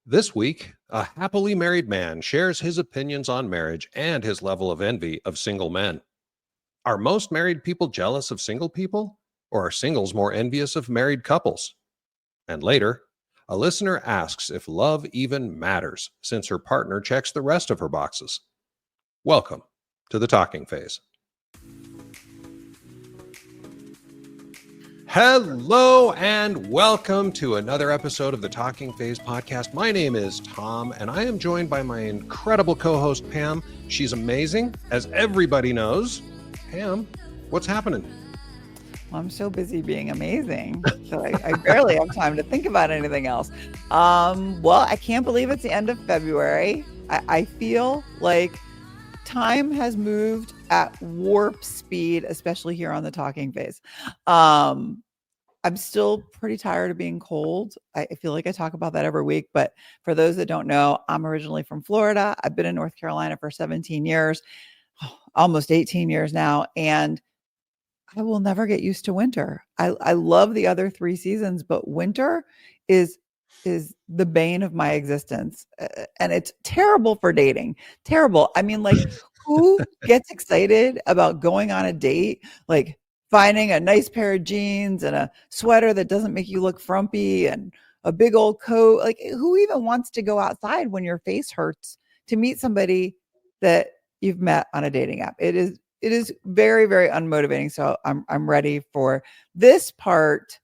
This week, a happily married man shares his opinions on marriage and his level of envy of single men. Are most married people jealous of single people, or are singles more envious of married couples? And later, a listener asks if love even matters since her partner checks the rest of her boxes. Welcome to the talking phase. Hello and welcome to another episode of the Talking Phase podcast. My name is Tom and I am joined by my incredible co-host Pam. She's amazing, as everybody knows. Pam, what's happening? Well, I'm so busy being amazing, so I barely have time to think about anything else. Well, I can't believe it's the end of February. I feel like time has moved at warp speed, especially here on the Talking Phase. I'm still pretty tired of being cold. I feel like I talk about that every week, but for those that don't know, I'm originally from Florida. I've been in North Carolina for 17 years, almost 18 years now, and I will never get used to winter. I love the other three seasons, but winter is the bane of my existence. And it's terrible for dating. Terrible. I mean, like, who gets excited about going on a date? Like, finding a nice pair of jeans and a sweater that doesn't make you look frumpy and a big old coat. Like, who even wants to go outside when your face hurts to meet somebody that you've met on a dating app? It is very, very unmotivating. So I'm ready for this part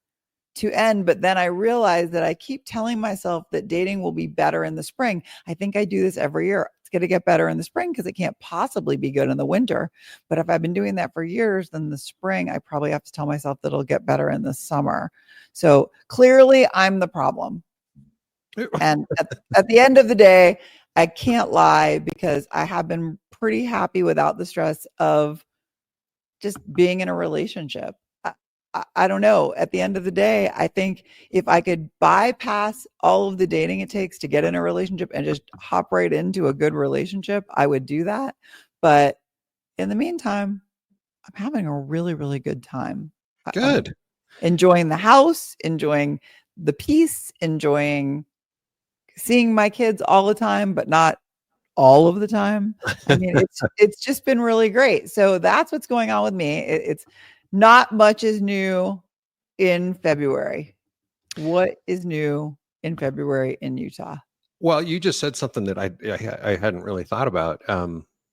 to end. But then I realized that I keep telling myself that dating will be better in the spring. I think I do this every year. It's going to get better in the spring because it can't possibly be good in the winter. But if I've been doing that for years, then the spring, I probably have to tell myself that it'll get better in the summer. So clearly I'm the problem. And at the end of the day, I can't lie because I have been pretty happy without the stress of just being in a relationship. I don't know. At the end of the day, I think if I could bypass all of the dating it takes to get in a relationship and just hop right into a good relationship, I would do that. But in the meantime, I'm having a really, really good time. Good. I'm enjoying the house, enjoying the peace, enjoying seeing my kids all the time, but not all of the time. I mean, it's just been really great. So that's what's going on with me. It's not much is new in February. What is new in February in Utah? Well, you just said something that I hadn't really thought about.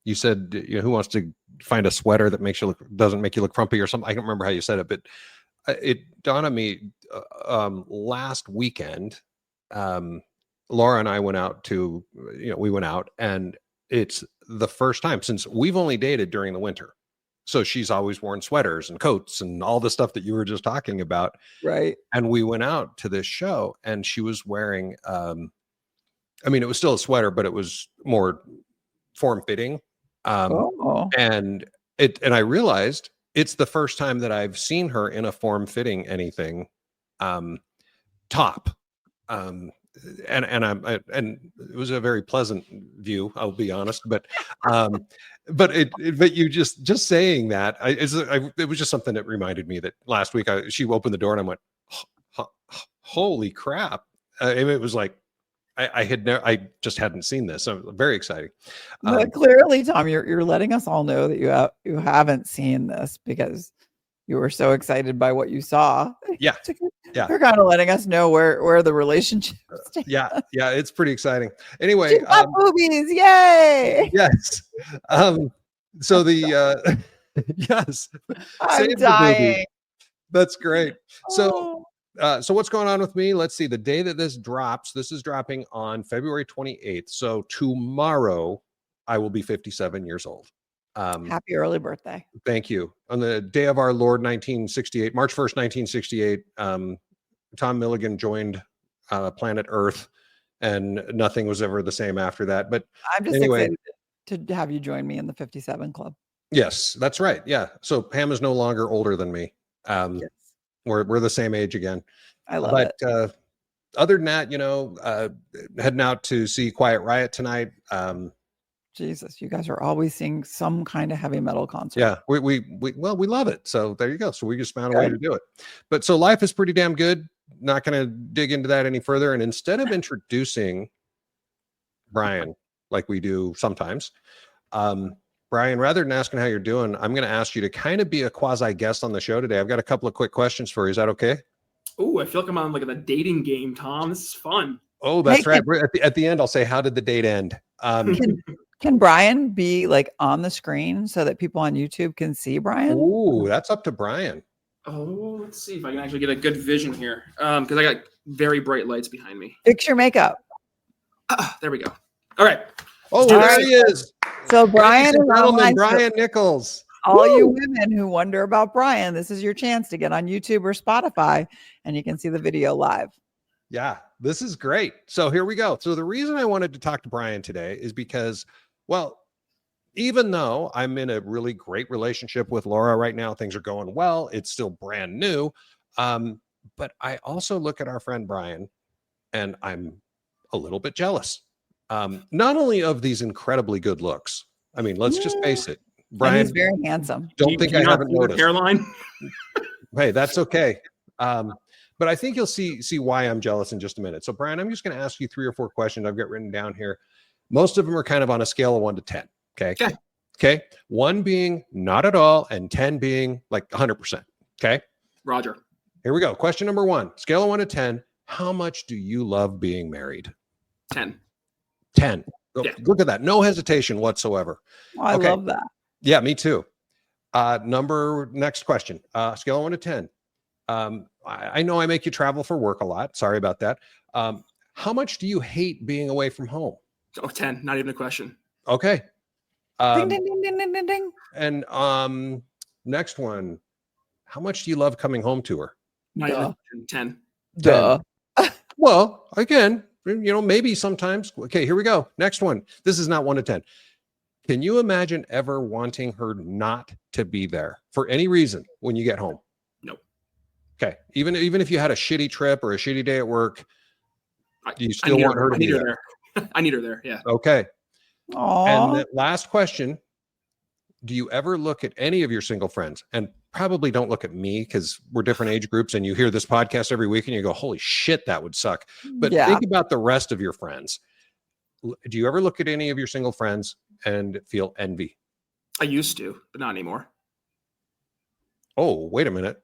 You said, who wants to find a sweater that doesn't make you look frumpy or something? I don't remember how you said it, but it dawned on me last weekend. Laura and I went out and it's the first time since we've only dated during the winter. So she's always worn sweaters and coats and all the stuff that you were just talking about. Right. And we went out to this show and she was wearing, it was still a sweater, but it was more form fitting. And I realized it's the first time that I've seen her in a form fitting anything, top. And it was a very pleasant view, I'll be honest, but you just saying that it was just something that reminded me that last week she opened the door and I went, holy crap. It was like I just hadn't seen this. So very exciting. But clearly, Tom, you're letting us all know that you haven't seen this because you were so excited by what you saw. Yeah. You're kind of letting us know where the relationship stands. Yeah, it's pretty exciting. Anyway, boobies, yay! Yes. So the yes, I'm dying. That's great. So what's going on with me? Let's see. The day that this drops, this is dropping on February 28th. So tomorrow, I will be 57 years old. Happy early birthday. Thank you. On the day of our Lord, 1968, March 1st, 1968, Tom Milligan joined planet Earth, and nothing was ever the same after that. But I'm just excited to have you join me in the 57 club. Yes, that's right. Yeah. So Pam is no longer older than me. Yes. We're the same age again. I love it. Other than that, heading out to see Quiet Riot tonight. Jesus, you guys are always seeing some kind of heavy metal concert. Yeah, we love it. So there you go. So we just found a way to do it. But so life is pretty damn good. Not going to dig into that any further. And instead of introducing Brian, like we do sometimes. Brian, rather than asking how you're doing, I'm going to ask you to kind of be a quasi guest on the show today. I've got a couple of quick questions for you. Is that okay? Oh, I feel like I'm on like a dating game, Tom. This is fun. Oh, that's right. At the end, I'll say, how did the date end? Can Brian be like on the screen so that people on YouTube can see Brian? Ooh, that's up to Brian. Oh, let's see if I can actually get a good vision here. Because I got very bright lights behind me. Fix your makeup. There we go. All right. Oh, there he is. So Brian is online. Brian Nichols. All you women who wonder about Brian, this is your chance to get on YouTube or Spotify and you can see the video live. Yeah, this is great. So here we go. So the reason I wanted to talk to Brian today is because, well, even though I'm in a really great relationship with Laura right now, things are going well. It's still brand new. But I also look at our friend Brian and I'm a little bit jealous. Not only of these incredibly good looks. I mean, let's just face it. Brian, he's very handsome. Don't think I haven't noticed. Hairline. Hey, that's okay. But I think you'll see why I'm jealous in just a minute. So, Brian, I'm just going to ask you 3 or 4 questions I've got written down here. Most of them are kind of on a scale of 1 to 10. Okay. 1 being not at all, and 10 being like 100%. Okay. Roger. Here we go. Question number 1. Scale of 1 to 10. How much do you love being married? 10. 10. Yeah. Look at that. No hesitation whatsoever. Oh, I love that. Yeah, me too. Next question. Scale of 1 to 10. I know I make you travel for work a lot. Sorry about that. How much do you hate being away from home? Oh, 10. Not even a question. Okay. Ding, ding, ding, ding, ding, ding, ding. And next one. How much do you love coming home to her? Not even a question. 10. Duh. Well, again, maybe sometimes. Okay, here we go. Next one. This is not 1 to 10. Can you imagine ever wanting her not to be there for any reason when you get home? Nope. Okay. Even if you had a shitty trip or a shitty day at work, do you still want her to be there? I need her there. Yeah. Okay. Aww. And the last question, do you ever look at any of your single friends? And probably don't look at me because we're different age groups and you hear this podcast every week and you go, holy shit, that would suck. But think about the rest of your friends. Do you ever look at any of your single friends and feel envy? I used to, but not anymore. Oh, wait a minute.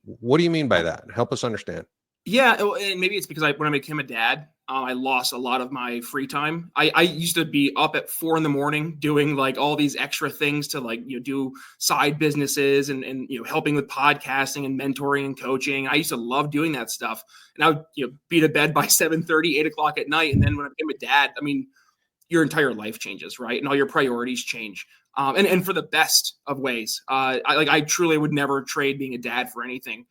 What do you mean by that? Help us understand. Yeah, and maybe it's because when I became a dad, I lost a lot of my free time. I used to be up at 4 a.m. doing like all these extra things to do side businesses and helping with podcasting and mentoring and coaching. I used to love doing that stuff, and I would be to bed by 7:30, 8 o'clock at night. And then when I became a dad, I mean, your entire life changes, right? And all your priorities change, and for the best of ways. I truly would never trade being a dad for anything.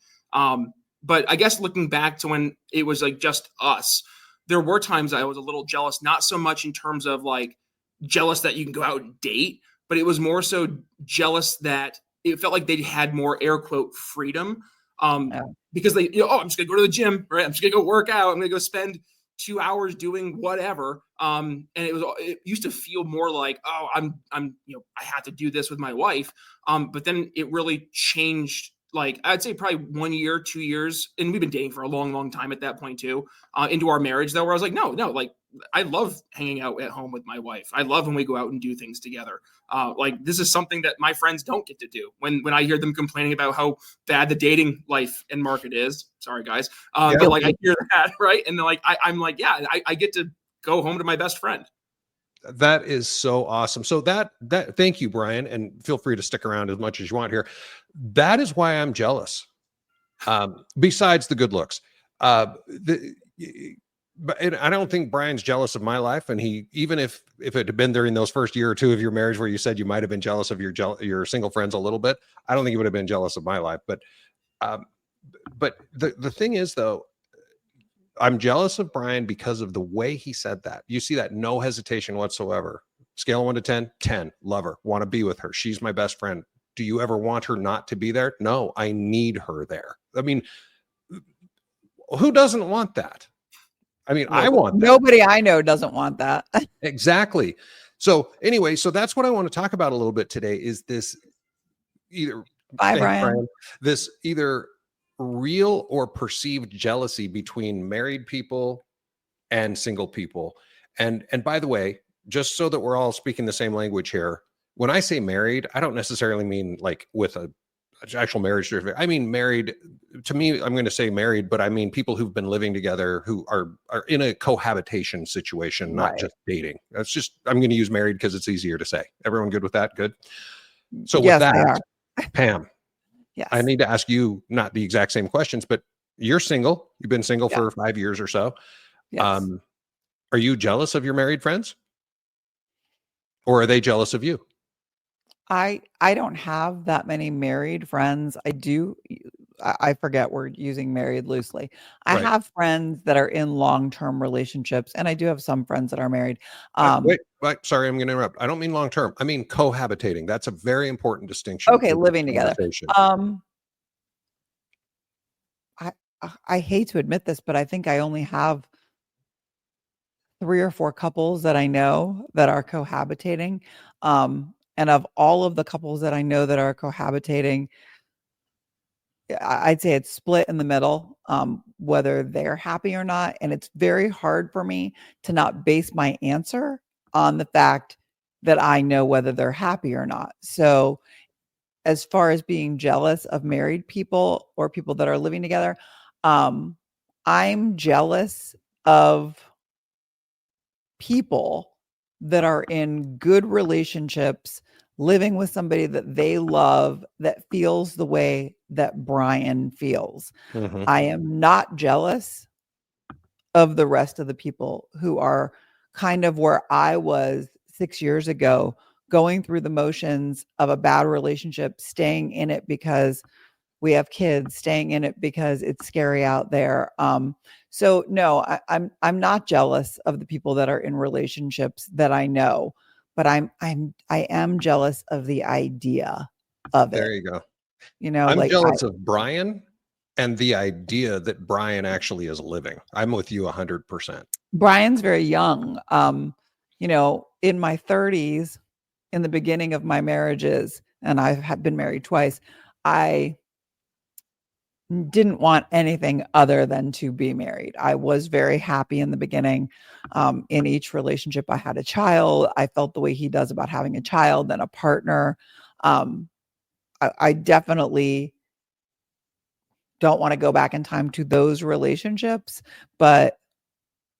But I guess looking back to when it was like just us, there were times I was a little jealous, not so much in terms of like jealous that you can go out and date, but it was more so jealous that it felt like they had more air quote freedom. Because they, I'm just gonna go to the gym, right? I'm just gonna go work out. I'm gonna go spend 2 hours doing whatever. And it used to feel more like, I had to do this with my wife. But then it really changed. Like I'd say probably 1 year, 2 years, and we've been dating for a long, long time at that point too, into our marriage though, where I was like, no, like I love hanging out at home with my wife. I love when we go out and do things together. Like this is something that my friends don't get to do. When I hear them complaining about how bad the dating life and market is, sorry guys, but like I hear that, right? And they're like, I'm like, yeah, I get to go home to my best friend. That is so awesome. So that thank you, Brian, and feel free to stick around as much as you want here. That is why I'm jealous. Besides the good looks, but I don't think Brian's jealous of my life. And he, even if it had been during those first year or two of your marriage where you said you might have been jealous of your single friends a little bit, I don't think he would have been jealous of my life. But the thing is, though, I'm jealous of Brian because of the way he said that. You see that no hesitation whatsoever. Scale of 1 to 10, 10, love her, want to be with her. She's my best friend. Do you ever want her not to be there? No, I need her there. I mean, who doesn't want that? I mean, I want that. Nobody I know doesn't want that. Exactly. So anyway, so that's what I want to talk about a little bit today is this either, bye, Brian. This either real or perceived jealousy between married people and single people. And by the way, just so that we're all speaking the same language here, when I say married, I don't necessarily mean like with a actual marriage certificate. I mean married. To me, I'm going to say married, but I mean people who've been living together, who are in a cohabitation situation, not Right. just dating. That's just, I'm going to use married because it's easier to say. Everyone good with that? Good. So with Yes, they that, are. Pam, Yes. I need to ask you not the exact same questions, but you're single. You've been single Yeah. for 5 years or so. Yes. Are you jealous of your married friends, or are they jealous of you? I don't have that many married friends. I forget we're using married loosely. I Right. have friends that are in long-term relationships, and I do have some friends that are married. Wait, sorry, I'm going to interrupt. I don't mean long term. I mean cohabitating. That's a very important distinction Okay, for this living together. conversation. I I hate to admit this, but I think I only have 3 or 4 couples that I know that are cohabitating. And of all of the couples that I know that are cohabitating, I'd say it's split in the middle, whether they're happy or not. And it's very hard for me to not base my answer on the fact that I know whether they're happy or not. So, as far as being jealous of married people or people that are living together, um, I'm jealous of people that are in good relationships, living with somebody that they love, that feels the way that Brian feels. Mhm. I am not jealous of the rest of the people who are kind of where I was 6 years ago, going through the motions of a bad relationship, staying in it because we have kids, staying in it because it's scary out there. So no, I'm not jealous of the people that are in relationships that I know, but I am jealous of the idea of There it. you go. You know, I'm like jealous of Brian and the idea that Brian actually is living. I'm with you 100%. Brian's very young. In my 30s, in the beginning of my marriages, and I've been married twice, I didn't want anything other than to be married. I was very happy in the beginning. In each relationship, I had a child. I felt the way he does about having a child and a partner. Um, I definitely don't want to go back in time to those relationships. But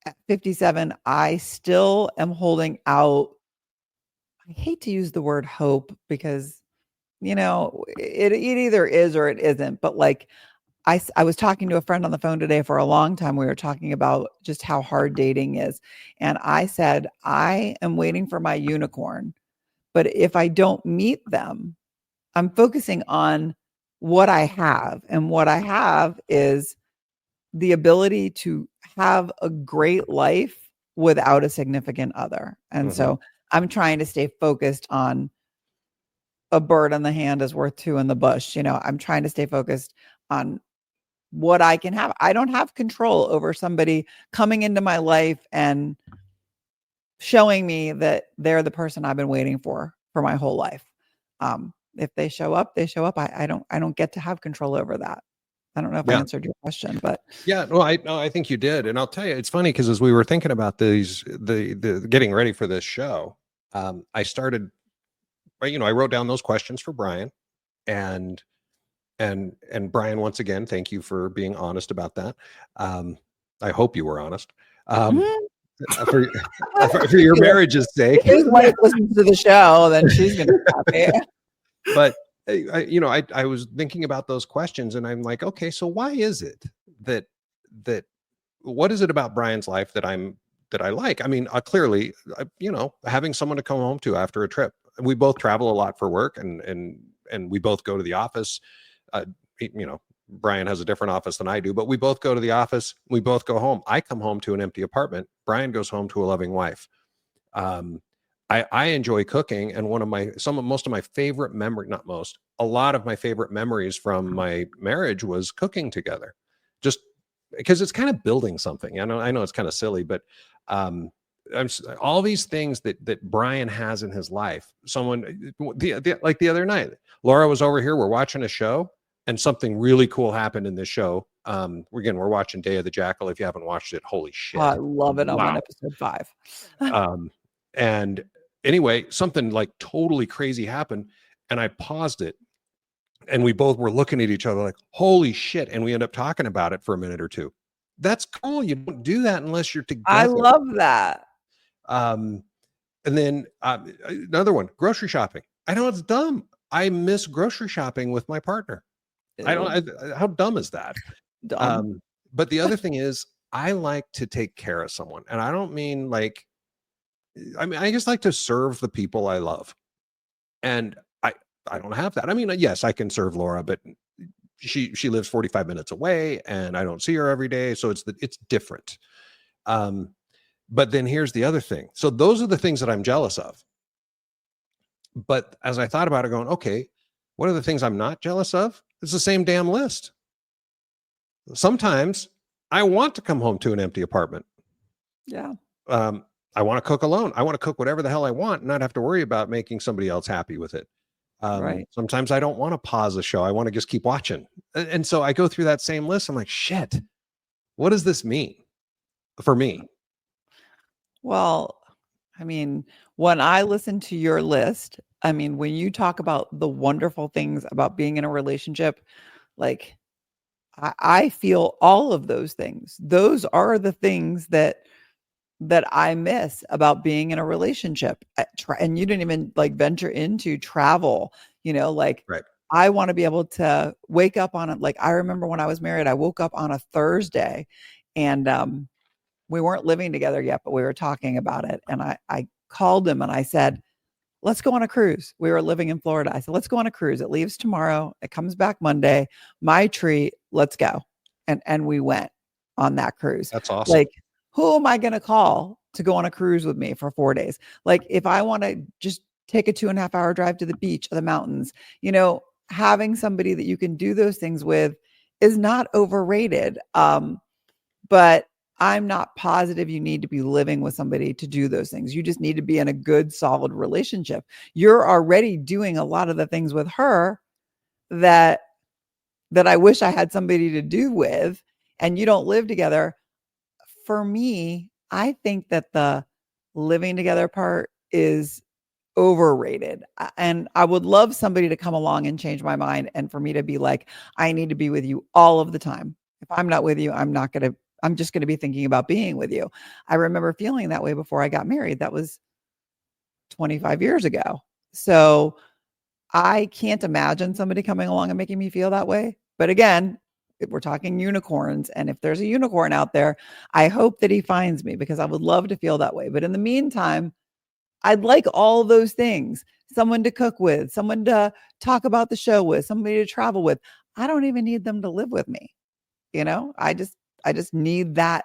at 57, I still am holding out. I hate to use the word hope because, it either is or it isn't. But like, I was talking to a friend on the phone today for a long time. We were talking about just how hard dating is. And I said, I am waiting for my unicorn. But if I don't meet them, I'm focusing on what I have. And what I have is the ability to have a great life without a significant other. And Mhm. so I'm trying to stay focused on a bird in the hand is worth two in the bush. I'm trying to stay focused on what I can have. I don't have control over somebody coming into my life and showing me that they're the person I've been waiting for my whole life. If they show up, they show up. I don't get to have control over that. I don't know if I Yeah. answered your question, but Yeah, no, I think you did. And I'll tell you, it's funny because as we were thinking about the getting ready for this show, I started, I wrote down those questions for Brian, and and Brian, once again, thank you for being honest about that. I hope you were honest. Um, Mhm. for for your marriage's sake. If his wife listens to the show, then she's gonna be happy. But I was thinking about those questions, and I'm like, okay, so why is it that that what is it about Brian's life that I like? I mean, clearly, having someone to come home to after a trip. We both travel a lot for work, and we both go to the office. Uh, Brian has a different office than I do, but we both go to the office. We both go home. I come home to an empty apartment. Brian goes home to a loving wife. Um, I enjoy cooking, and most of my favorite memory, not most, a lot of my favorite memories from my marriage was cooking together, just because it's kind of building something. I know it's kind of silly, but um, all these things that Brian has in his life. Someone like the other night, Laura was over here. We're watching a show. and something really cool happened in this show. We're watching Day of the Jackal. If you haven't watched it, holy shit. I love it. I'm on Wow. episode 5. And anyway, something like totally crazy happened, and I paused it, and we both were looking at each other like, holy shit. And we end up talking about it for a minute or two. That's cool. You don't do that unless you're together. I love that. And then another one, grocery shopping. I know it's dumb. I miss grocery shopping with my partner. How dumb is that? Dumb. But the other thing is, I like to take care of someone, and I don't mean like, I just like to serve the people I love, and I don't have that. I mean, yes, I can serve Laura, but she lives 45 minutes away, and I don't see her every day, so it's different. But then here's the other thing. So those are the things that I'm jealous of. But as I thought about it, going, okay, what are the things I'm not jealous of? It's the same damn list. Sometimes I want to come home to an empty apartment. Yeah. I want to cook alone. I want to cook whatever the hell I want and not have to worry about making somebody else happy with it. Right. Sometimes I don't want to pause the show. I want to just keep watching. And so I go through that same list. I'm like, shit, what does this mean for me? Well, I mean, when I listen to your list, I mean, when you talk about the wonderful things about being in a relationship, like I feel all of those things. Those are the things that I miss about being in a relationship. And you didn't even like venture into travel, like right. I want to be able to wake up on it. Like I remember when I was married, I woke up on a Thursday and we weren't living together yet, but we were talking about it. And I called him and I said, let's go on a cruise. We were living in Florida. I said, let's go on a cruise. It leaves tomorrow. It comes back Monday. My treat. Let's go. And we went on that cruise. That's awesome. Like, who am I going to call to go on a cruise with me for 4 days? Like if I want to just take a 2.5-hour drive to the beach or the mountains, having somebody that you can do those things with is not overrated. But I'm not positive you need to be living with somebody to do those things. You just need to be in a good, solid relationship. You're already doing a lot of the things with her that I wish I had somebody to do with, and you don't live together. For me, I think that the living together part is overrated. And I would love somebody to come along and change my mind and for me to be like, I need to be with you all of the time. If I'm not with you, I'm just going to be thinking about being with you. I remember feeling that way before I got married. That was 25 years ago. So I can't imagine somebody coming along and making me feel that way. But again, if we're talking unicorns, and if there's a unicorn out there, I hope that he finds me because I would love to feel that way. But in the meantime, I'd like all those things, someone to cook with, someone to talk about the show with, somebody to travel with. I don't even need them to live with me. I just need that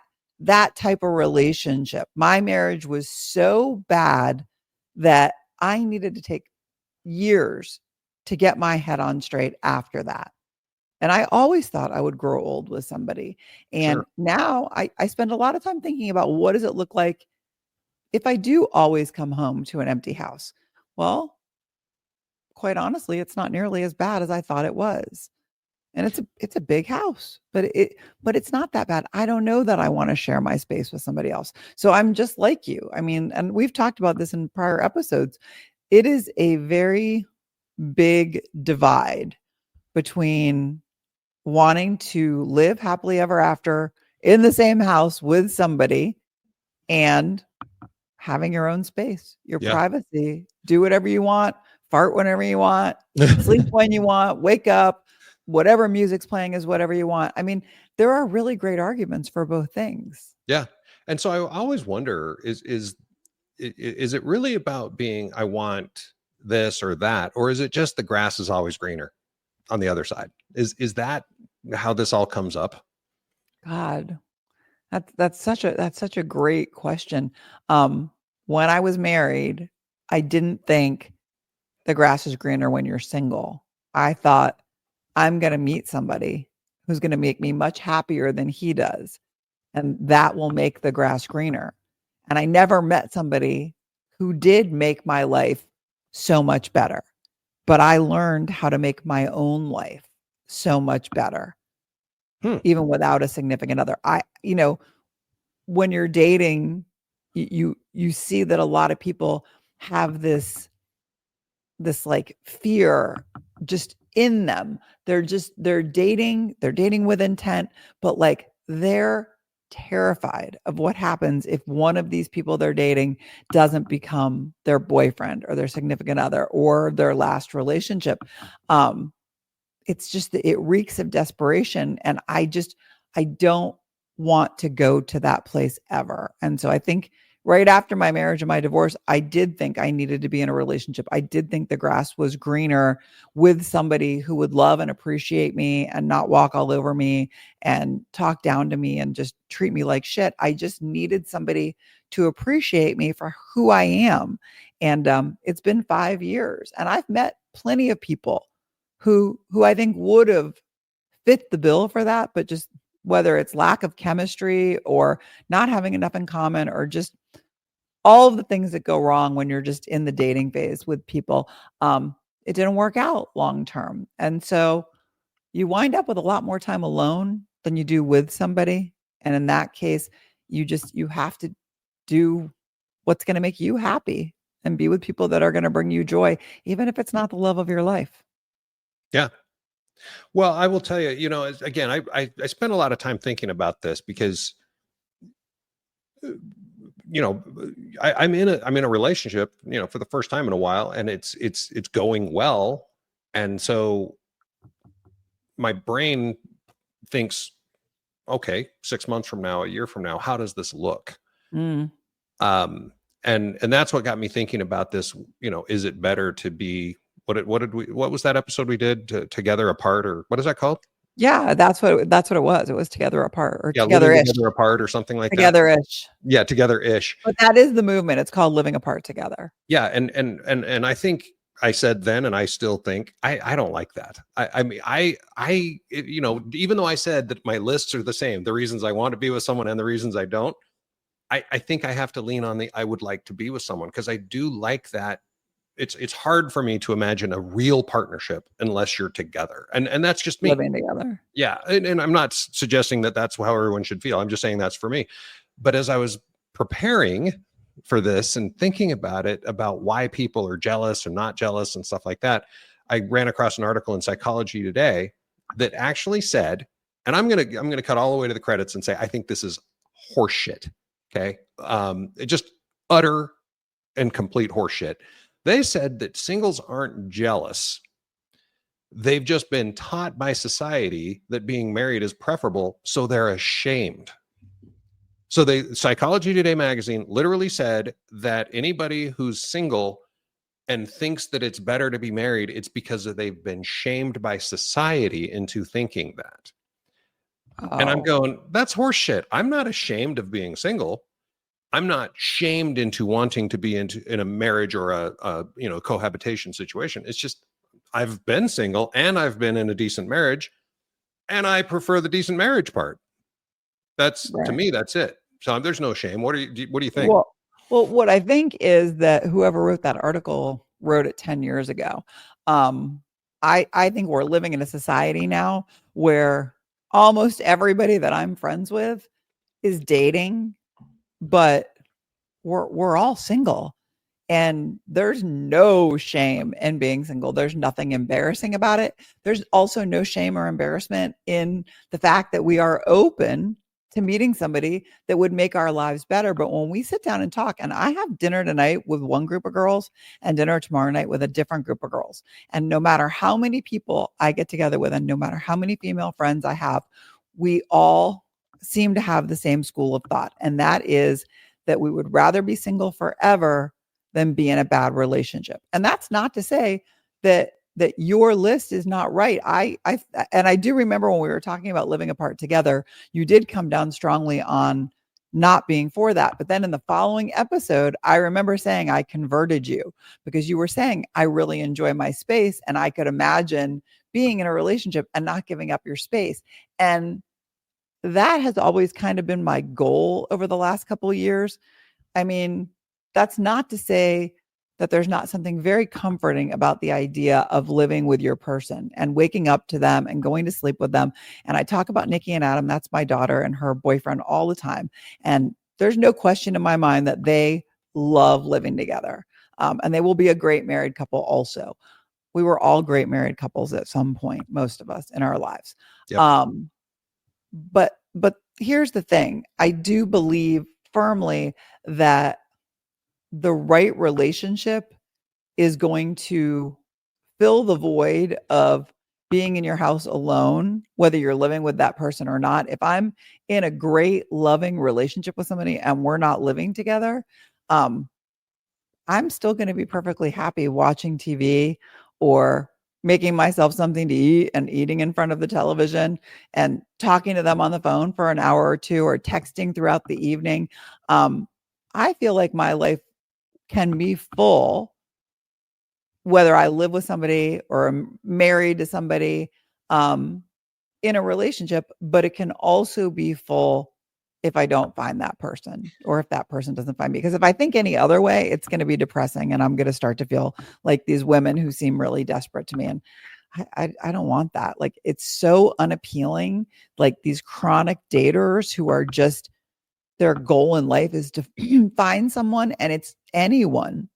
type of relationship. My marriage was so bad that I needed to take years to get my head on straight after that. And I always thought I would grow old with somebody. And now I spend a lot of time thinking about what does it look like if I do always come home to an empty house? Well, quite honestly, it's not nearly as bad as I thought it was. And it's a big house, but it's not that bad. I don't know that I want to share my space with somebody else. So I'm just like you. I mean, and we've talked about this in prior episodes. It is a very big divide between wanting to live happily ever after in the same house with somebody and having your own space, your privacy, do whatever you want, fart whenever you want, sleep when you want, wake up, whatever music's playing is whatever you want. I mean, there are really great arguments for both things. Yeah. And so I always wonder, is it really about being, I want this or that, or is it just the grass is always greener on the other side? Is that how this all comes up? God, that's such a great question. When I was married, I didn't think the grass is greener when you're single. I thought I'm going to meet somebody who's going to make me much happier than he does. And that will make the grass greener. And I never met somebody who did make my life so much better. But I learned how to make my own life so much better, Hmm. even without a significant other. When you're dating, you see that a lot of people have this like fear just in them. They're dating with intent, but like they're terrified of what happens if one of these people they're dating doesn't become their boyfriend or their significant other or their last relationship. It's just that it reeks of desperation, and I don't want to go to that place ever. And so I think right after my marriage and my divorce, I did think I needed to be in a relationship. I did think the grass was greener with somebody who would love and appreciate me and not walk all over me and talk down to me and just treat me like shit. I just needed somebody to appreciate me for who I am. And it's been 5 years, and I've met plenty of people who I think would have fit the bill for that, but just whether it's lack of chemistry or not having enough in common or just all of the things that go wrong when you're just in the dating phase with people, it didn't work out long term. And so you wind up with a lot more time alone than you do with somebody. And in that case, you have to do what's going to make you happy and be with people that are going to bring you joy, even if it's not the love of your life. Yeah. Well, I will tell you, again, I spent a lot of time thinking about this because, you know, I'm in a relationship, for the first time in a while, and it's going well. And so my brain thinks, okay, 6 months from now, a year from now, how does this look? Mm. And that's what got me thinking about this. Is it better to be what was that episode we did, Together Apart, or what is that called? Yeah, that's what it was. It was Together Apart or Yeah, living Together-ish. together apart or something like that. Together-ish. Yeah, together-ish. But that is the movement. It's called Living Apart Together. Yeah, and I think I said then, and I still think I don't like that. I mean, even though I said that my lists are the same, the reasons I want to be with someone and the reasons I don't, I think I have to lean on the I would like to be with someone, because I do like that. It's hard for me to imagine a real partnership unless you're together, and that's just me. Living together. Yeah, and I'm not suggesting that that's how everyone should feel. I'm just saying that's for me. But as I was preparing for this and thinking about it, about why people are jealous or not jealous and stuff like that, I ran across an article in Psychology Today that actually said, and I'm gonna cut all the way to the credits and say I think this is horseshit. Okay, just utter and complete horseshit. They said that singles aren't jealous. They've just been taught by society that being married is preferable, so they're ashamed. So Psychology Today magazine literally said that anybody who's single and thinks that it's better to be married, it's because they've been shamed by society into thinking that. And I'm going, that's horseshit. I'm not ashamed of being single. I'm not shamed into wanting to be in a marriage or a cohabitation situation. It's just I've been single and I've been in a decent marriage, and I prefer the decent marriage part. That's Right. To me, that's it. So there's no shame. What do you think? Well, what I think is that whoever wrote that article wrote it 10 years ago. I think we're living in a society now where almost everybody that I'm friends with is dating, but we're all single. And there's no shame in being single. There's nothing embarrassing about it. There's also no shame or embarrassment in the fact that we are open to meeting somebody that would make our lives better. But when we sit down and talk, and I have dinner tonight with one group of girls and dinner tomorrow night with a different group of girls, and no matter how many people I get together with, and no matter how many female friends I have, we all seem to have the same school of thought. And that is that we would rather be single forever than be in a bad relationship. And that's not to say that your list is not right. I do remember when we were talking about living apart together, you did come down strongly on not being for that. But then in the following episode, I remember saying I converted you because you were saying I really enjoy my space and I could imagine being in a relationship and not giving up your space. And that has always kind of been my goal over the last couple of years. I mean, that's not to say that there's not something very comforting about the idea of living with your person and waking up to them and going to sleep with them. And I talk about Nikki and Adam, that's my daughter and her boyfriend, all the time. And there's no question in my mind that they love living together. And they will be a great married couple also. We were all great married couples at some point, most of us in our lives. Yep. But here's the thing. I do believe firmly that the right relationship is going to fill the void of being in your house alone, whether you're living with that person or not. If I'm in a great, loving relationship with somebody and we're not living together, I'm still going to be perfectly happy watching TV or making myself something to eat and eating in front of the television and talking to them on the phone for an hour or two or texting throughout the evening. I feel like my life can be full whether I live with somebody or am married to somebody in a relationship, but it can also be full if I don't find that person or if that person doesn't find me. Because if I think any other way, it's going to be depressing and I'm going to start to feel like these women who seem really desperate to me. And I don't want that. Like, it's so unappealing. Like these chronic daters who are just, their goal in life is to find someone, and it's anyone.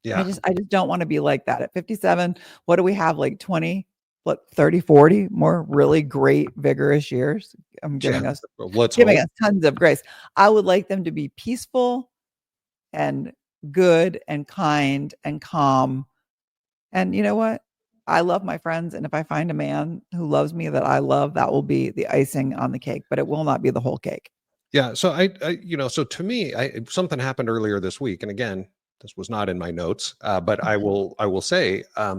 Yeah. I just don't want to be like that. At 57, what do we have? Like 20, 30, 40 more really great, vigorous years. I'm giving us tons of grace. I would like them to be peaceful and good and kind and calm. And you know what? I love my friends. And if I find a man who loves me that I love, that will be the icing on the cake, but it will not be the whole cake. Yeah. So I so to me, something happened earlier this week. And again, this was not in my notes, but I will say, I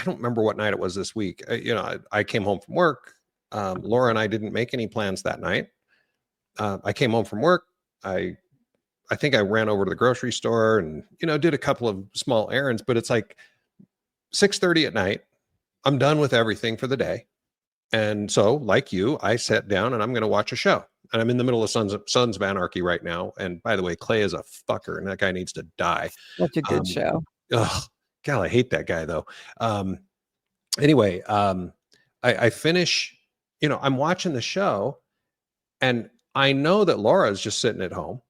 don't remember what night it was this week. I came home from work. Laura and I didn't make any plans that night. I came home from work. I think I ran over to the grocery store and, did a couple of small errands, but it's like 6:30 at night. I'm done with everything for the day. And so, like you, I sat down and I'm going to watch a show. And I'm in the middle of Sons of Anarchy right now. And by the way, Clay is a fucker and that guy needs to die. Such a good show. God, I hate that guy though. Anyway, I finish, I'm watching the show and I know that Laura is just sitting at home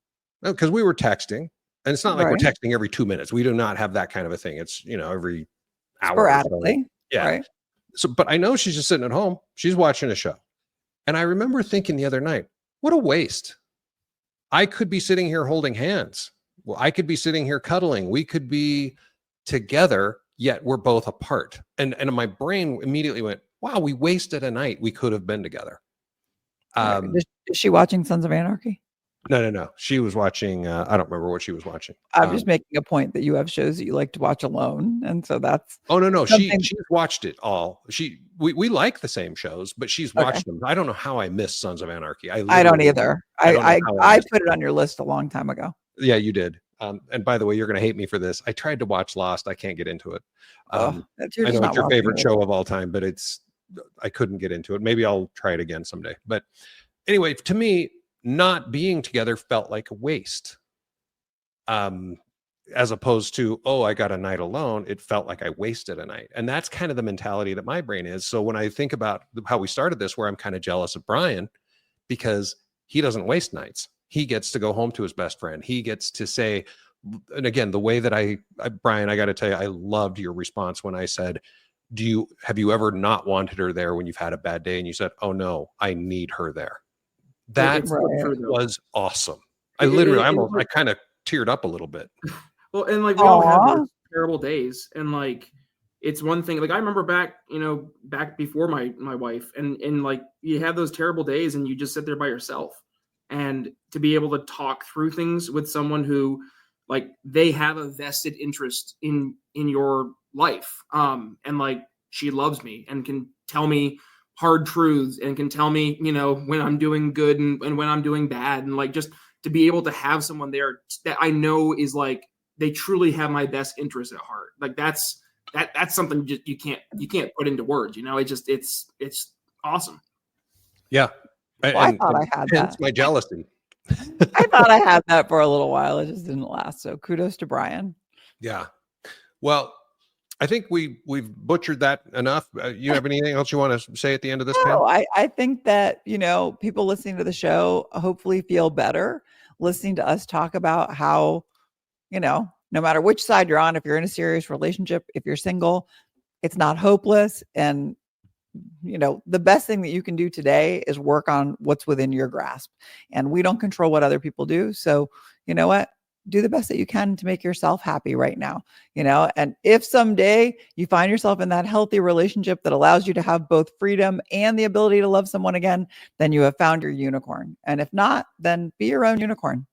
because we were texting, and it's not like we're texting every 2 minutes. We do not have that kind of a thing. It's, every hour. Sporadically. Yeah. Right. So, but I know she's just sitting at home. She's watching a show. And I remember thinking the other night, what a waste. I could be sitting here holding hands. Well, I could be sitting here cuddling. We could be together, yet we're both apart. And my brain immediately went, wow, we wasted a night. We could have been together. Is she watching Sons of Anarchy? No. She was watching, I don't remember what she was watching. I'm just making a point that you have shows that you like to watch alone. And so that's. Oh, no. She's watched it all. We like the same shows, but she's watched them. I don't know how I missed Sons of Anarchy. I don't either. I put it on your list a long time ago. Yeah, you did. And by the way, you're going to hate me for this. I tried to watch Lost. I can't get into it. I know it's your favorite show of all time, but I couldn't get into it. Maybe I'll try it again someday. But anyway, to me, not being together felt like a waste. As opposed to, I got a night alone, it felt like I wasted a night. And that's kind of the mentality that my brain is. So when I think about how we started this, where I'm kind of jealous of Brian because he doesn't waste nights. He gets to go home to his best friend. He gets to say, and again, the way that Brian, I got to tell you, I loved your response when I said, have you ever not wanted her there when you've had a bad day? And you said, oh no, I need her there. That was awesome. I kind of teared up a little bit. Well, and like we all have those terrible days, and like it's one thing. Like I remember back before my wife, and like you have those terrible days, and you just sit there by yourself, and to be able to talk through things with someone who, like, they have a vested interest in your life, and like she loves me and can tell me hard truths and can tell me, when I'm doing good and when I'm doing bad. And like, just to be able to have someone there that I know is like, they truly have my best interest at heart. Like that's something just you can't put into words, it's awesome. Yeah. Well, I thought I had that. My jealousy. I thought I had that for a little while. It just didn't last. So kudos to Brian. Yeah. Well, I think we've butchered that enough. You have anything else you want to say at the end of this, Pam? No, I think that, people listening to the show hopefully feel better listening to us talk about how, no matter which side you're on, if you're in a serious relationship, if you're single, it's not hopeless. And, the best thing that you can do today is work on what's within your grasp. And we don't control what other people do. So, you know what? Do the best that you can to make yourself happy right now, and if someday you find yourself in that healthy relationship that allows you to have both freedom and the ability to love someone again, then you have found your unicorn. And if not, then be your own unicorn.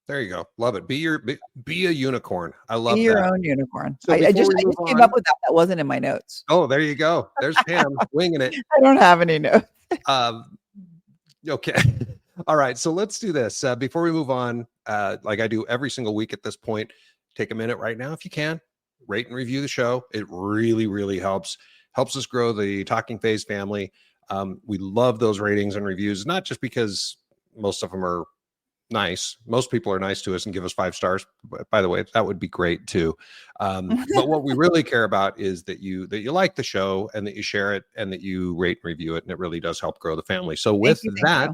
There you go. Love it. Be a unicorn. I love Be your that. own unicorn. So I before just we move came on, up with that. That wasn't in my notes. oh, there you go. There's Pam winging it. I don't have any notes. Okay. All right. So let's do this. Before we move on, like I do every single week at this point, take a minute right now if you can, rate and review the show. It really, really helps us grow the Talking Phase family. We love those ratings and reviews, not just because most of them are nice. Most people are nice to us and give us 5 stars. By the way, that would be great too. But what we really care about is that you like the show and that you share it and that you rate and review it. And it really does help grow the family. So with that,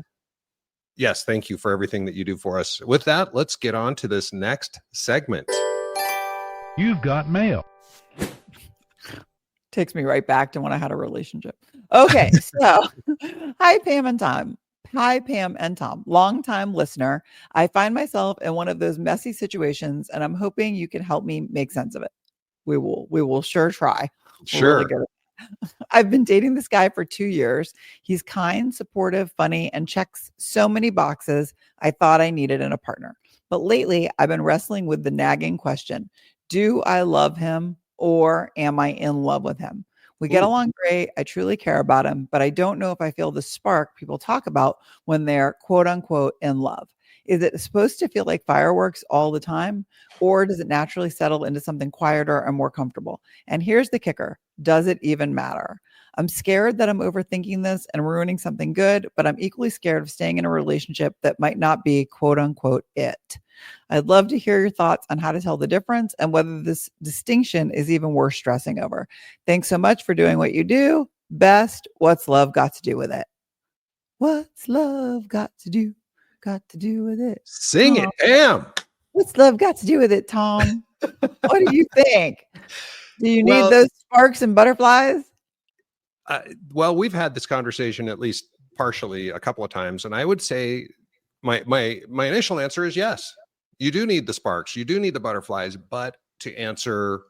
yes, thank you for everything that you do for us. With that, let's get on to this next segment. You've got mail. Takes me right back to when I had a relationship. Okay, so hi, Pam and Tom. Hi, Pam and Tom, longtime listener. I find myself in one of those messy situations, and I'm hoping you can help me make sense of it. We will sure try. Sure. Really good. I've been dating this guy for 2 years. He's kind, supportive, funny, and checks so many boxes I thought I needed in a partner. But lately, I've been wrestling with the nagging question: do I love him or am I in love with him? We get along great. I truly care about him, but I don't know if I feel the spark people talk about when they're quote unquote in love. Is it supposed to feel like fireworks all the time, or does it naturally settle into something quieter and more comfortable? And here's the kicker: does it even matter? I'm scared that I'm overthinking this and ruining something good, but I'm equally scared of staying in a relationship that might not be quote unquote it. I'd love to hear your thoughts on how to tell the difference and whether this distinction is even worth stressing over. Thanks so much for doing what you do. Best. What's love got to do with it? What's love got to do with it? Sing it, Pam. What's love got to do with it, Tom? What do you think? Do you need Well, those sparks and butterflies? Well, we've had this conversation at least partially a couple of times, and I would say my initial answer is yes. You do need the sparks, you do need the butterflies, but to answer,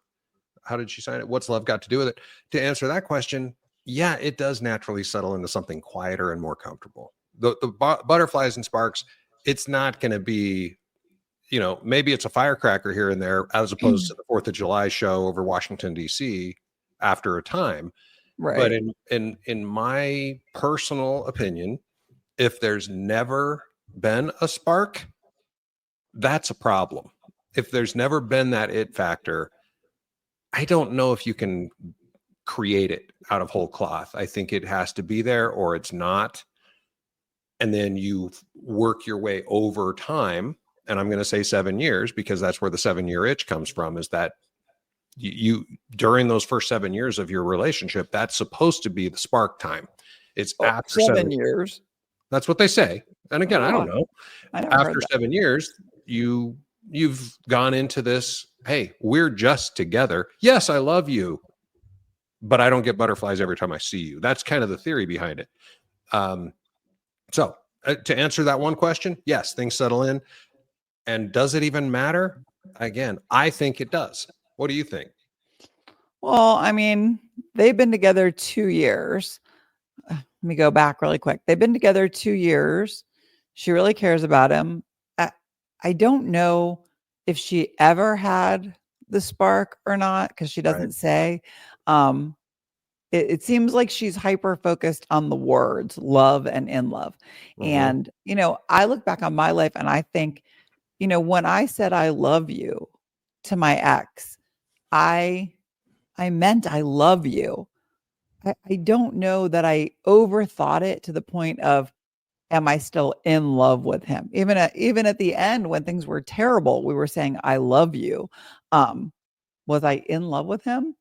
how did she sign it? What's love got to do with it? To answer that question, yeah, it does naturally settle into something quieter and more comfortable. The butterflies and sparks, it's not going to be, maybe it's a firecracker here and there, as opposed to the 4th of July show over Washington, D.C. after a time. Right. But in my personal opinion, if there's never been a spark, that's a problem. If there's never been that it factor, I don't know if you can create it out of whole cloth. I think it has to be there or it's not. And then you work your way over time. And I'm going to say 7 years because that's where the 7-year itch comes from, is that you during those first 7 years of your relationship, that's supposed to be the spark time. It's after 7 years. That's what they say. And again, I don't know. After 7 years, you've gone into this, hey, we're just together. Yes, I love you, but I don't get butterflies every time I see you. That's kind of the theory behind it. So to answer that one question, yes, things settle in. And does it even matter? Again, I think it does. What do you think? Well, I mean, they've been together 2 years. Let me go back really quick. They've been together 2 years. She really cares about him. I don't know if she ever had the spark or not, because she doesn't say. It seems like she's hyper focused on the words love and in love. And, I look back on my life and I think, when I said I love you to my ex, I meant I love you. I don't know that I overthought it to the point of, am I still in love with him? Even at the end when things were terrible, we were saying, I love you. Was I in love with him?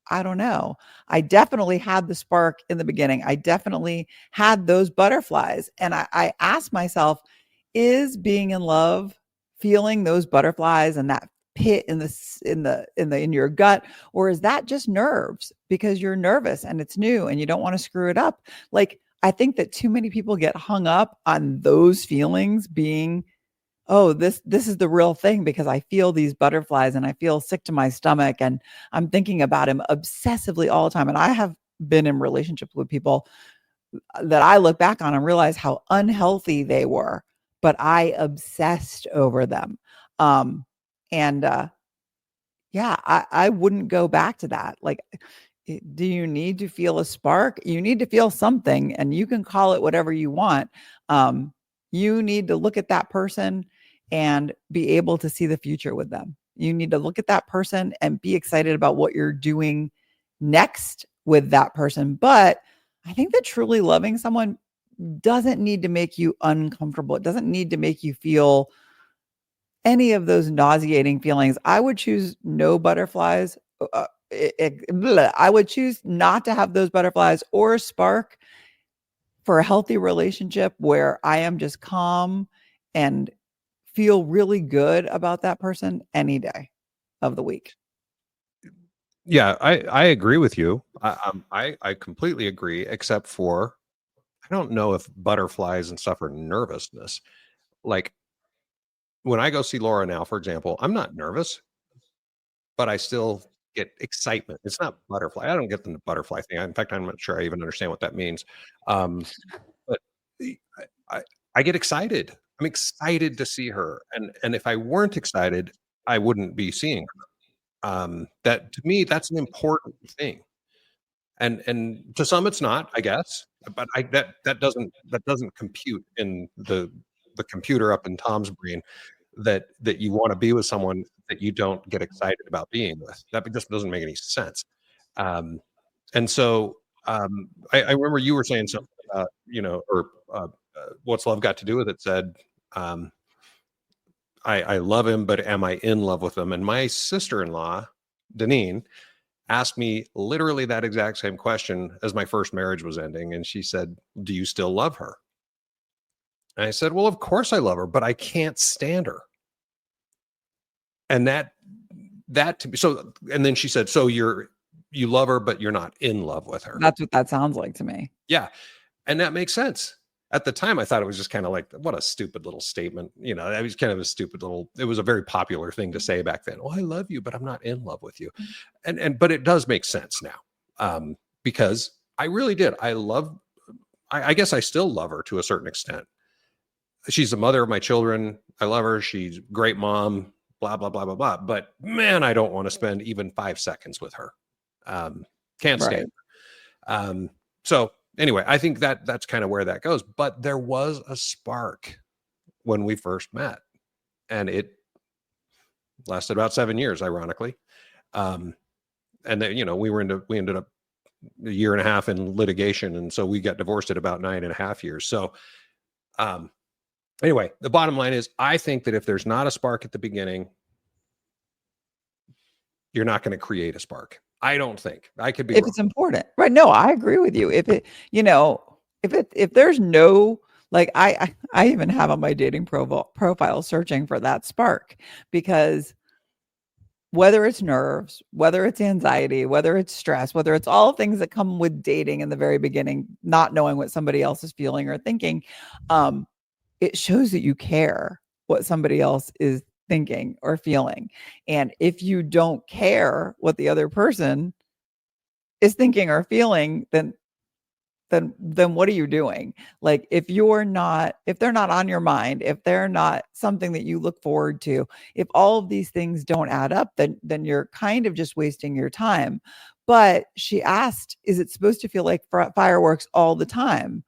I don't know. I definitely had the spark in the beginning. I definitely had those butterflies. And I asked myself, is being in love, feeling those butterflies and that pit in your gut, or is that just nerves because you're nervous and it's new and you don't want to screw it up? Like, I think that too many people get hung up on those feelings being, oh, this is the real thing because I feel these butterflies and I feel sick to my stomach and I'm thinking about him obsessively all the time. And I have been in relationships with people that I look back on and realize how unhealthy they were, but I obsessed over them. And yeah, I wouldn't go back to that. Like, do you need to feel a spark? You need to feel something, and you can call it whatever you want. You need to look at that person and be able to see the future with them. You need to look at that person and be excited about what you're doing next with that person. But I think that truly loving someone doesn't need to make you uncomfortable. It doesn't need to make you feel any of those nauseating feelings. I would choose no butterflies. I would choose not to have those butterflies or spark for a healthy relationship where I am just calm and feel really good about that person any day of the week. Yeah, I agree with you. I completely agree, except for I don't know if butterflies and stuff are nervousness. Like when I go see Laura now, for example, I'm not nervous, but I still get excitement. It's not butterfly. I don't get the butterfly thing. In fact, I'm not sure I even understand what that means. But I, I get excited. I'm excited to see her, and if I weren't excited, I wouldn't be seeing her. That to me, that's an important thing. And to some it's not, I guess, but that doesn't compute in the computer up in Tom's brain that you want to be with someone that you don't get excited about being with. That just doesn't make any sense. Um, and so I remember you were saying something about, or what's love got to do with it? Said, um, I love him, but am I in love with him? And my sister-in-law, Deneen, asked me literally that exact same question as my first marriage was ending. And she said, do you still love her? And I said, well, of course I love her, but I can't stand her. And that to me, so, and then she said, so you love her, but you're not in love with her. That's what that sounds like to me. Yeah. And that makes sense. At the time, I thought it was just kind of like, what a stupid little statement. It was kind of a stupid little, it was a very popular thing to say back then. Oh, I love you, but I'm not in love with you. But it does make sense now. Because I really did. I guess I still love her to a certain extent. She's the mother of my children. I love her. She's a great mom, blah, blah, blah, blah, blah. But man, I don't want to spend even 5 seconds with her. Can't stand her. So anyway, I think that's kind of where that goes. But there was a spark when we first met, and it lasted about 7 years, ironically. And then, we ended up a year and a half in litigation, and so we got divorced at about 9.5 years. So, anyway, the bottom line is, I think that if there's not a spark at the beginning, you're not going to create a spark. I don't think. I could be if wrong. It's important, right? No, I agree with you. If there's no, like, I even have on my dating profile searching for that spark, because whether it's nerves, whether it's anxiety, whether it's stress, whether it's all things that come with dating in the very beginning, not knowing what somebody else is feeling or thinking, it shows that you care what somebody else is thinking or feeling. And if you don't care what the other person is thinking or feeling, then what are you doing? Like, if they're not on your mind, if they're not something that you look forward to, if all of these things don't add up, then you're kind of just wasting your time. But she asked, is it supposed to feel like fireworks all the time?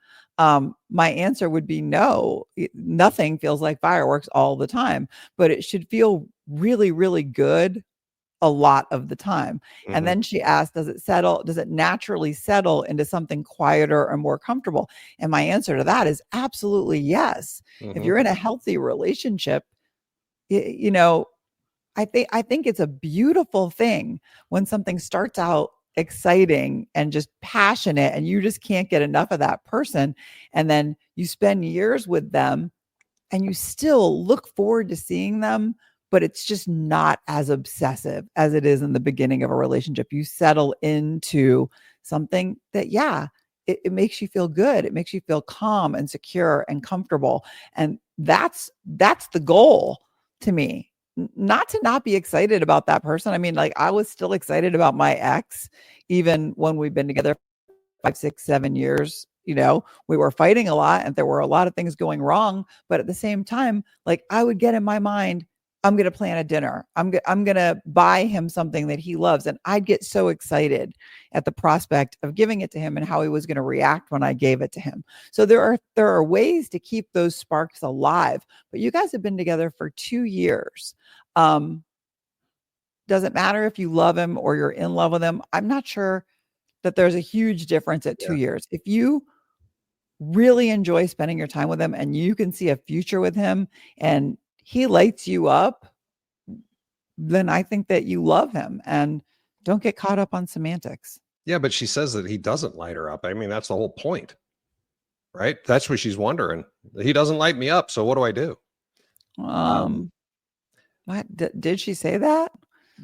My answer would be no. Nothing feels like fireworks all the time, but it should feel really, really good a lot of the time. And then she asked, does it naturally settle into something quieter or more comfortable? And my answer to that is absolutely yes. If you're in a healthy relationship, I think it's a beautiful thing when something starts out exciting and just passionate and you just can't get enough of that person, and then you spend years with them and you still look forward to seeing them, but it's just not as obsessive as it is in the beginning of a relationship. You settle into something that, yeah, it makes you feel good. It makes you feel calm and secure and comfortable. And that's the goal to me. Not to not be excited about that person. I mean, like I was still excited about my ex, even when we've been together 5, 6, 7 years. We were fighting a lot and there were a lot of things going wrong. But at the same time, like I would get in my mind, I'm going to plan a dinner. I'm going to buy him something that he loves. And I'd get so excited at the prospect of giving it to him and how he was going to react when I gave it to him. So there are ways to keep those sparks alive. But you guys have been together for 2 years. Doesn't matter if you love him or you're in love with him. I'm not sure that there's a huge difference at 2 years. If you really enjoy spending your time with him and you can see a future with him and he lights you up, then I think that you love him, and don't get caught up on semantics. Yeah, but she says that he doesn't light her up. I mean, that's the whole point, right? That's what she's wondering. He doesn't light me up, so what do I do? What did she say that?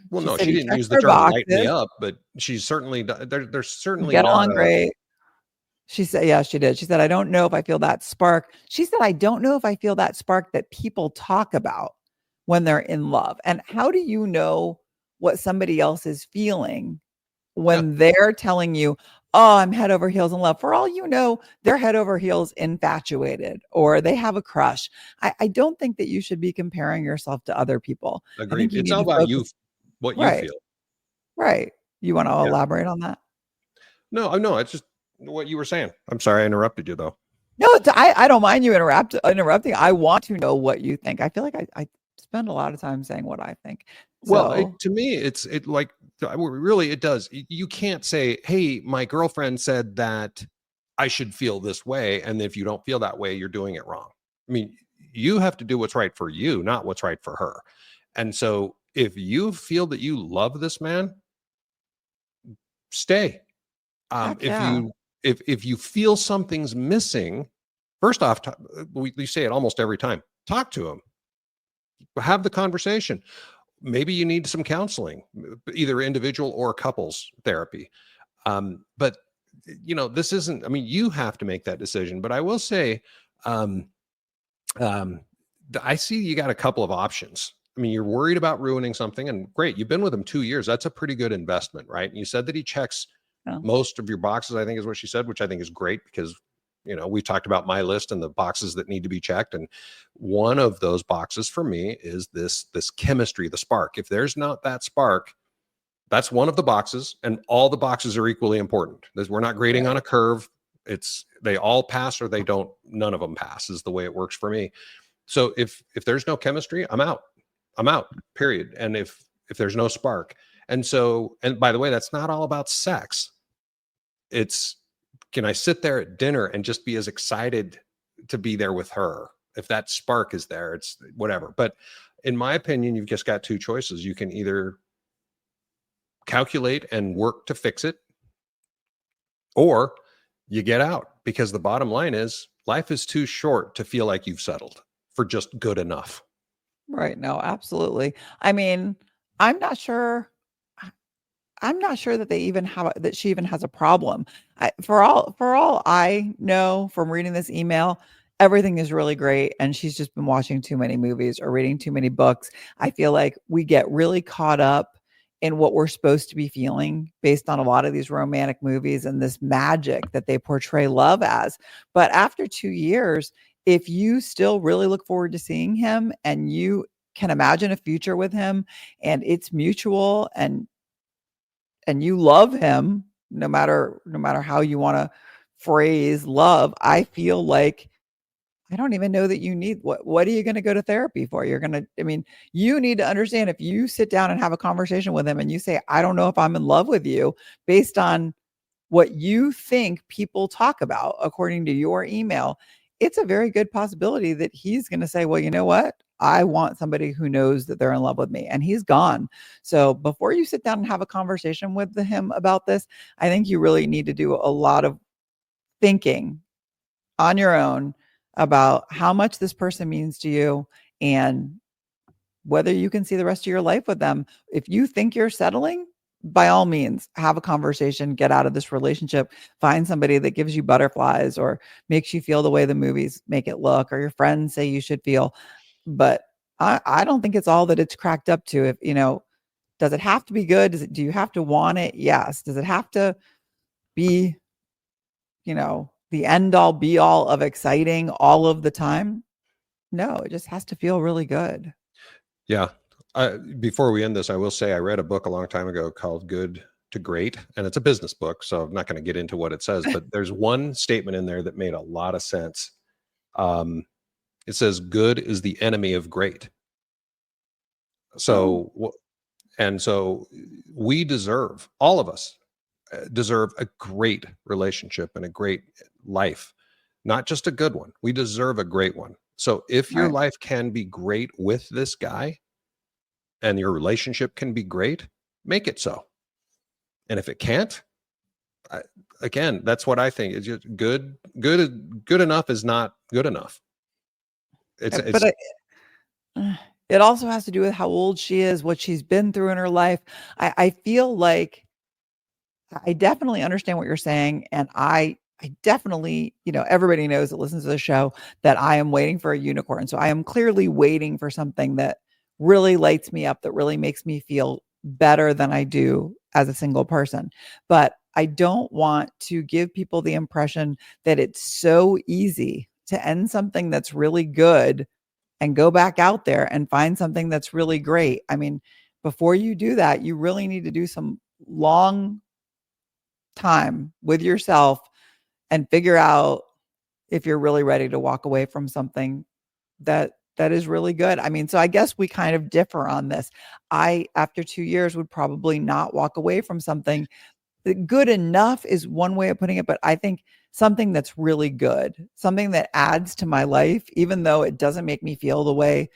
Well, She no, said she he didn't checked use the her term light me boxes. up, but she's certainly there's certainly Get not along great. She said, yeah, she did. She said, I don't know if I feel that spark. She said, I don't know if I feel that spark that people talk about when they're in love. And how do you know what somebody else is feeling when they're telling you, oh, I'm head over heels in love? For all you know, they're head over heels infatuated or they have a crush. I don't think that you should be comparing yourself to other people. I Agreed. think you It's need all to about you, focus. what you Right, feel. right. You want to Yeah. elaborate on that? No, it's just what you were saying. I'm sorry I interrupted you though. No, I don't mind you interrupting. I want to know what you think. I feel like I spend a lot of time saying what I think. Well, So to me, it like really it does. You can't say, "Hey, my girlfriend said that I should feel this way," and if you don't feel that way, you're doing it wrong. I mean, you have to do what's right for you, not what's right for her. And so, if you feel that you love this man, stay. heck If yeah. you feel something's missing, first off, we say it almost every time. Talk to him. Have the conversation. Maybe you need some counseling, either individual or couples therapy. But this isn't. I mean, you have to make that decision. But I will say, um, I see you got a couple of options. I mean, you're worried about ruining something, and great, you've been with him 2 years. That's a pretty good investment, right? And you said that he checks Yeah. most of your boxes, I think is what she said, which I think is great because we talked about my list and the boxes that need to be checked, and one of those boxes for me is this chemistry, the spark. If there's not that spark, that's one of the boxes, and all the boxes are equally important. We're not grading on a curve. They all pass or they don't. None of them pass is the way it works for me. So if there's no chemistry, I'm out. Period. And if there's no spark, and by the way, that's not all about sex. It's, can I sit there at dinner and just be as excited to be there with her? If that spark is there, it's whatever. But in my opinion, you've just got two choices. You can either calculate and work to fix it, or you get out, because the bottom line is life is too short to feel like you've settled for just good enough. Right. No, absolutely. I mean, I'm not sure. I'm not sure that that she even has a problem. For all I know from reading this email, everything is really great, and she's just been watching too many movies or reading too many books. I feel like we get really caught up in what we're supposed to be feeling based on a lot of these romantic movies and this magic that they portray love as. But after 2 years, if you still really look forward to seeing him and you can imagine a future with him and it's mutual and you love him, no matter how you want to phrase love, I feel like I don't even know that you need what are you going to go to therapy for? I mean, you need to understand, if you sit down and have a conversation with him and you say, I don't know if I'm in love with you based on what you think people talk about according to your email, it's a very good possibility that he's going to say, well, you know what? I want somebody who knows that they're in love with me, and he's gone. So before you sit down and have a conversation with him about this, I think you really need to do a lot of thinking on your own about how much this person means to you and whether you can see the rest of your life with them. If you think you're settling, by all means, have a conversation, get out of this relationship, find somebody that gives you butterflies or makes you feel the way the movies make it look, or your friends say you should feel. But I don't think it's all that it's cracked up to. If, does it have to be good? Do you have to want it? Yes. Does it have to be, the end all be all of exciting all of the time? No, it just has to feel really good. Yeah. Before we end this, I will say I read a book a long time ago called Good to Great, and it's a business book, so I'm not going to get into what it says, but there's one statement in there that made a lot of sense. It says, good is the enemy of great. So, and so we deserve, all of us deserve a great relationship and a great life, not just a good one. We deserve a great one. So if your life can be great with this guy and your relationship can be great, make it so. And if it can't, again, that's what I think. It's just good enough is not good enough. But it also has to do with how old she is, what she's been through in her life. I feel like I definitely understand what you're saying. And I definitely, everybody knows that listens to the show that I am waiting for a unicorn. So I am clearly waiting for something that really lights me up, that really makes me feel better than I do as a single person. But I don't want to give people the impression that it's so easy to end something that's really good and go back out there and find something that's really great. I mean, before you do that, you really need to do some long time with yourself and figure out if you're really ready to walk away from something that is really good. I mean, so I guess we kind of differ on this. I, after 2 years, would probably not walk away from something. Good enough is one way of putting it, but I think something that's really good, something that adds to my life, even though it doesn't make me feel the way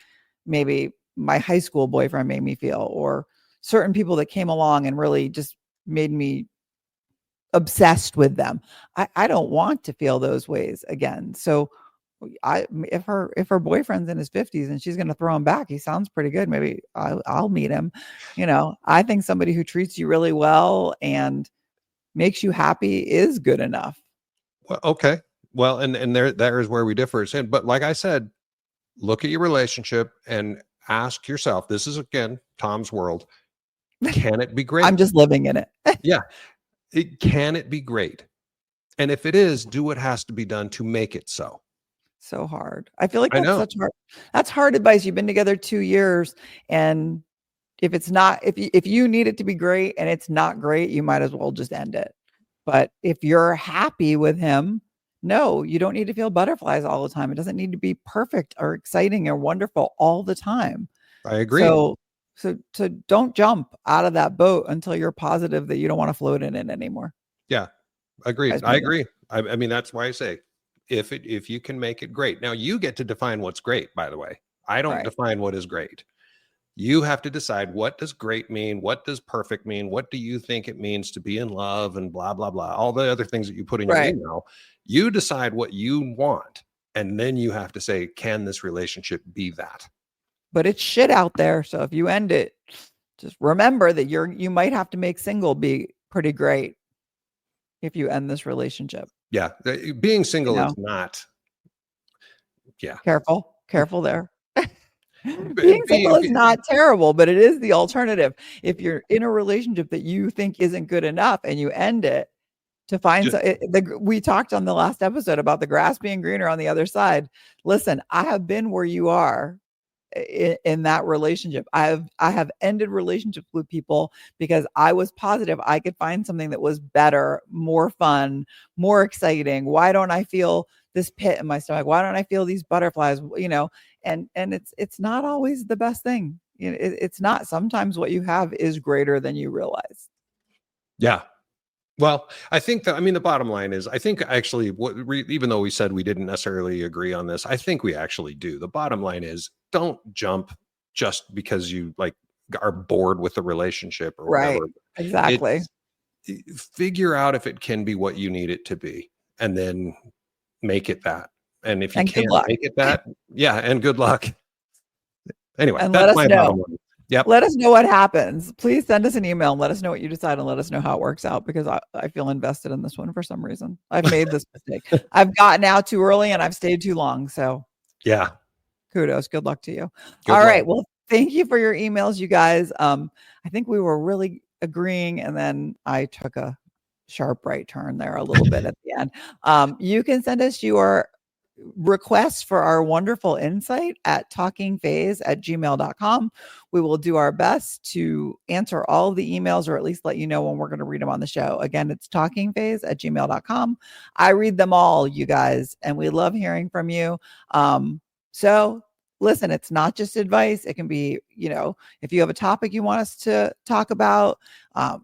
maybe my high school boyfriend made me feel, or certain people that came along and really just made me obsessed with them. I don't want to feel those ways again. So if her boyfriend's in his 50s and she's going to throw him back, he sounds pretty good. Maybe I'll meet him. I think somebody who treats you really well and makes you happy is good enough. Well, okay. Well, and there is where we differ. But like I said, look at your relationship and ask yourself, this is again, Tom's world. Can it be great? I'm just living in it. Yeah. Can it be great? And if it is, do what has to be done to make it so. So hard. I feel like that's hard advice. You've been together 2 years, and if it's not, if you need it to be great and it's not great, you might as well just end it. But if you're happy with him, no, you don't need to feel butterflies all the time. It doesn't need to be perfect or exciting or wonderful all the time. I agree. So don't jump out of that boat until you're positive that you don't want to float in it anymore. Yeah, agreed. I agree. I mean, that's why I say, if you can make it great. Now you get to define what's great, by the way. I don't define what is great. You have to decide, what does great mean? What does perfect mean? What do you think it means to be in love, and blah, blah, blah. All the other things that you put in your email. You decide what you want. And then you have to say, can this relationship be that? But it's shit out there. So if you end it, just remember that you might have to make single be pretty great if you end this relationship. Yeah. Being single is not. Yeah. Careful there. Being single is not terrible, but it is the alternative. If you're in a relationship that you think isn't good enough and you end it to find, we talked on the last episode about the grass being greener on the other side. Listen, I have been where you are in that relationship. I have ended relationships with people because I was positive I could find something that was better, more fun, more exciting. Why don't I feel this pit in my stomach? Why don't I feel these butterflies? And it's not always the best thing. It's not. Sometimes what you have is greater than you realize. Yeah. Well, I think the bottom line is, I think actually even though we said we didn't necessarily agree on this, I think we actually do. The bottom line is, don't jump just because you like are bored with the relationship or Right. whatever. Exactly. Figure out if it can be what you need it to be, and then make it that. And if you And good can't luck. make it that, yeah, and good luck. Anyway, And let that's us my know. bottom line. Yep. Let us know what happens. Please send us an email and let us know what you decide and let us know how it works out, because I feel invested in this one for some reason. I've made this mistake. I've gotten out too early and I've stayed too long. So Yeah. kudos. Good luck to you. Good All luck. right. Well, thank you for your emails, you guys. I think we were really agreeing, and then I took a sharp right turn there a little bit at the end. You can send us your requests for our wonderful insight at talkingphase@gmail.com. We will do our best to answer all of the emails, or at least let you know when we're going to read them on the show. Again, it's talkingphase@gmail.com. I read them all, you guys, and we love hearing from you. So listen, it's not just advice. It can be, if you have a topic you want us to talk about,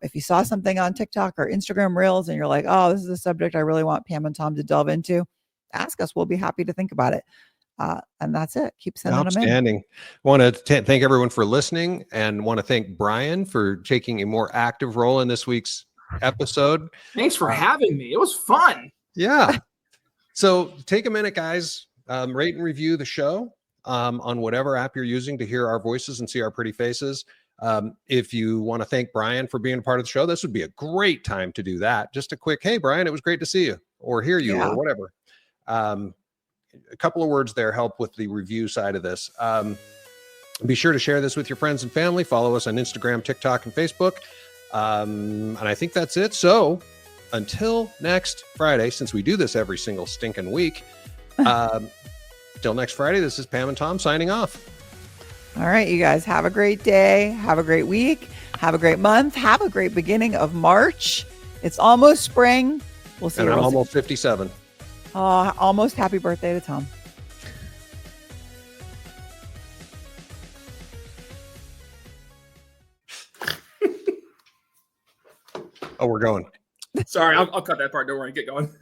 if you saw something on TikTok or Instagram Reels and you're like, oh, this is a subject I really want Pam and Tom to delve into, ask us. We'll be happy to think about it. And that's it. Keep sending them in. Outstanding. Want to thank everyone for listening, and want to thank Brian for taking a more active role in this week's episode. Thanks for having me. It was fun. Yeah. So take a minute, guys. Rate and review the show on whatever app you're using to hear our voices and see our pretty faces. If you want to thank Brian for being a part of the show, this would be a great time to do that. Just a quick, hey, Brian, it was great to see you or hear you or whatever. A couple of words there help with the review side of this. Be sure to share this with your friends and family. Follow us on Instagram, TikTok, and Facebook. And I think that's it. So until next Friday, since we do this every single stinking week, till next Friday, this is Pam and Tom signing off. All right, you guys, have a great day. Have a great week. Have a great month. Have a great beginning of March. It's almost spring. We'll see. And I'm almost 57. Almost happy birthday to Tom. Oh, we're going. Sorry, I'll cut that part. Don't worry. Get going.